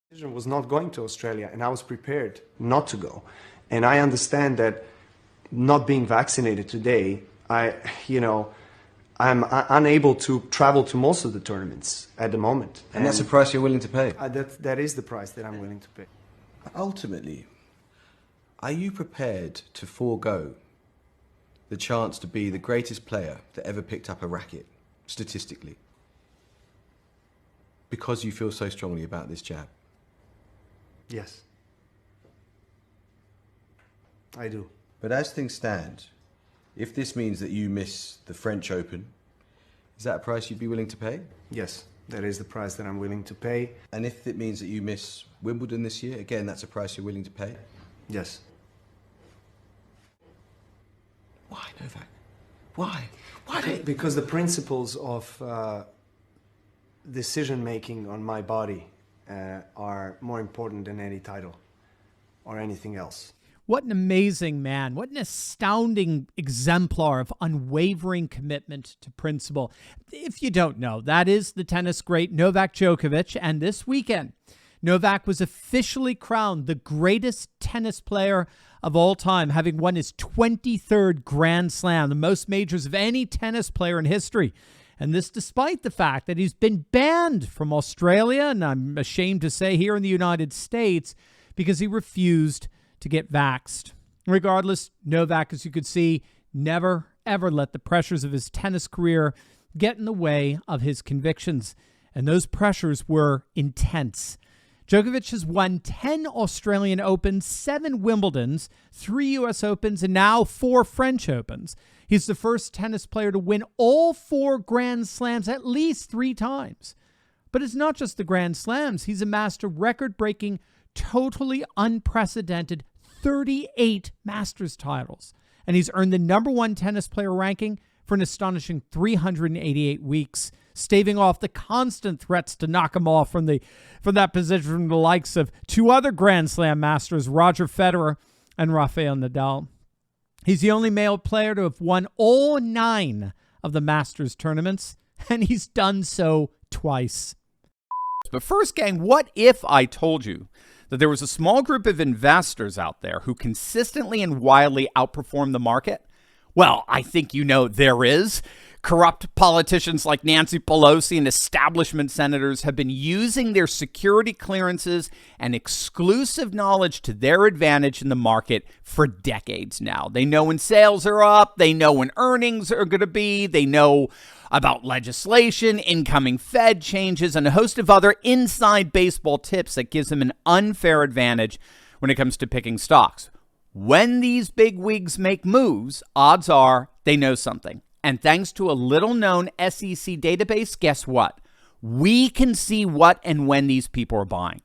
decision was not going to Australia, and I was prepared not to go. And I understand that not being vaccinated today, I'm unable to travel to most of the tournaments at the moment. And that's a price you're willing to pay? That is the price that I'm willing to pay. Ultimately, are you prepared to forego the chance to be the greatest player that ever picked up a racket, statistically, because you feel so strongly about this jab? Yes. I do. But as things stand, if this means that you miss the French Open, is that a price you'd be willing to pay? Yes, that is the price that I'm willing to pay. And if it means that you miss Wimbledon this year, again, that's a price you're willing to pay? Yes. Why, Novak? Why? Why do you... Because the principles of decision-making on my body are more important than any title or anything else. What an amazing man. What an astounding exemplar of unwavering commitment to principle. If you don't know, that is the tennis great Novak Djokovic. And this weekend, Novak was officially crowned the greatest tennis player of all time, having won his 23rd Grand Slam, the most majors of any tennis player in history. And this despite the fact that he's been banned from Australia, and I'm ashamed to say here in the United States, because he refused to get vaxxed. Regardless, Novak, as you could see, never, ever let the pressures of his tennis career get in the way of his convictions. And those pressures were intense. Djokovic has won 10 Australian Opens, 7 Wimbledons, 3 U.S. Opens, and now 4 French Opens. He's the first tennis player to win all 4 Grand Slams at least 3 times. But it's not just the Grand Slams. He's amassed a record-breaking, totally unprecedented 38 Masters titles. And he's earned the #1 tennis player ranking for an astonishing 388 weeks, staving off the constant threats to knock him off from that position from the likes of 2 other Grand Slam masters, Roger Federer and Rafael Nadal. He's the only male player to have won all 9 of the Masters tournaments, and he's done so twice. But first, gang, what if I told you that there was a small group of investors out there who consistently and wildly outperform the market? Well, I think you know there is. Corrupt politicians like Nancy Pelosi and establishment senators have been using their security clearances and exclusive knowledge to their advantage in the market for decades now. They know when sales are up. They know when earnings are going to be. They know about legislation, incoming Fed changes, and a host of other inside baseball tips that gives them an unfair advantage when it comes to picking stocks. When these bigwigs make moves, odds are they know something. And thanks to a little-known SEC database, guess what? We can see what and when these people are buying.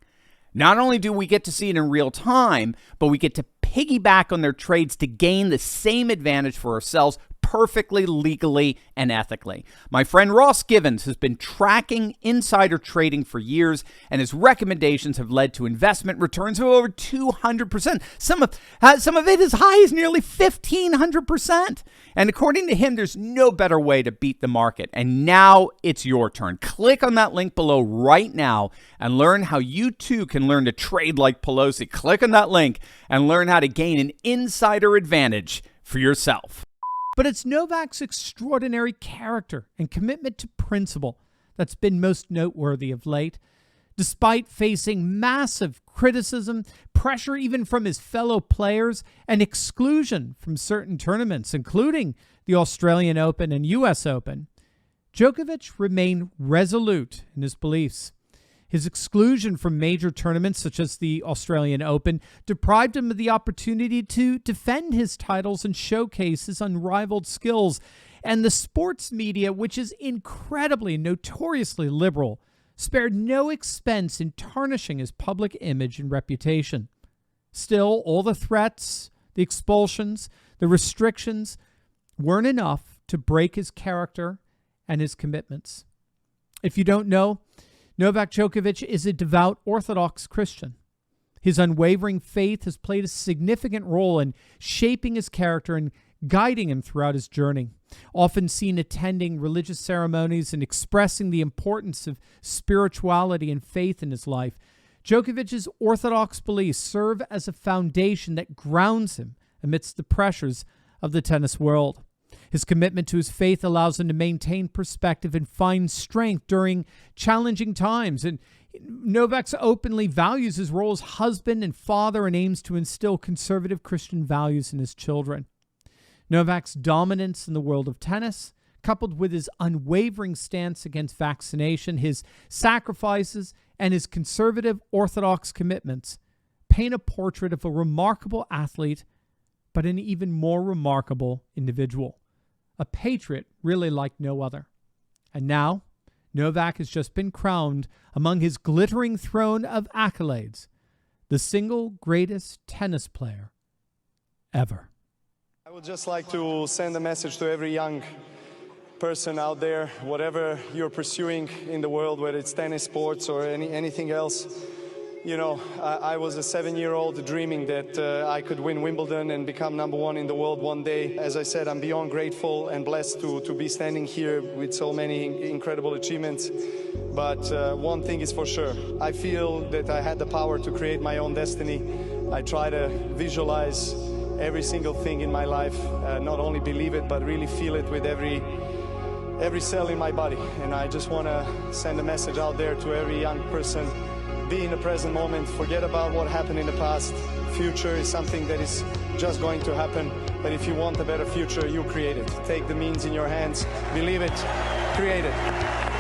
Not only do we get to see it in real time, but we get to piggyback on their trades to gain the same advantage for ourselves perfectly, legally, and ethically. My friend Ross Givens has been tracking insider trading for years, and his recommendations have led to investment returns of over 200%. Some of it as high as nearly 1,500%. And according to him, there's no better way to beat the market. And now it's your turn. Click on that link below right now and learn how you too can learn to trade like Pelosi. Click on that link and learn how to gain an insider advantage for yourself. But it's Novak's extraordinary character and commitment to principle that's been most noteworthy of late. Despite facing massive criticism, pressure even from his fellow players, and exclusion from certain tournaments, including the Australian Open and U.S. Open, Djokovic remained resolute in his beliefs. His exclusion from major tournaments such as the Australian Open deprived him of the opportunity to defend his titles and showcase his unrivaled skills. And the sports media, which is incredibly, notoriously liberal, spared no expense in tarnishing his public image and reputation. Still, all the threats, the expulsions, the restrictions weren't enough to break his character and his commitments. If you don't know, Novak Djokovic is a devout Orthodox Christian. His unwavering faith has played a significant role in shaping his character and guiding him throughout his journey. Often seen attending religious ceremonies and expressing the importance of spirituality and faith in his life, Djokovic's orthodox beliefs serve as a foundation that grounds him amidst the pressures of the tennis world. His commitment to his faith allows him to maintain perspective and find strength during challenging times. And Novak openly values his role as husband and father and aims to instill conservative Christian values in his children. Novak's dominance in the world of tennis, coupled with his unwavering stance against vaccination, his sacrifices, and his conservative orthodox commitments, paint a portrait of a remarkable athlete, but an even more remarkable individual. A patriot really like no other. And now, Novak has just been crowned among his glittering throne of accolades, the single greatest tennis player ever. I would just like to send a message to every young person out there, whatever you're pursuing in the world, whether it's tennis, sports, or anything else. You know, I was a 7-year-old dreaming that I could win Wimbledon and become #1 in the world one day. As I said, I'm beyond grateful and blessed to be standing here with so many incredible achievements. But one thing is for sure, I feel that I had the power to create my own destiny. I try to visualize every single thing in my life, not only believe it, but really feel it with every cell in my body. And I just want to send a message out there to every young person. Be in the present moment, forget about what happened in the past. Future is something that is just going to happen, but if you want a better future, you create it. Take the means in your hands, believe it, create it.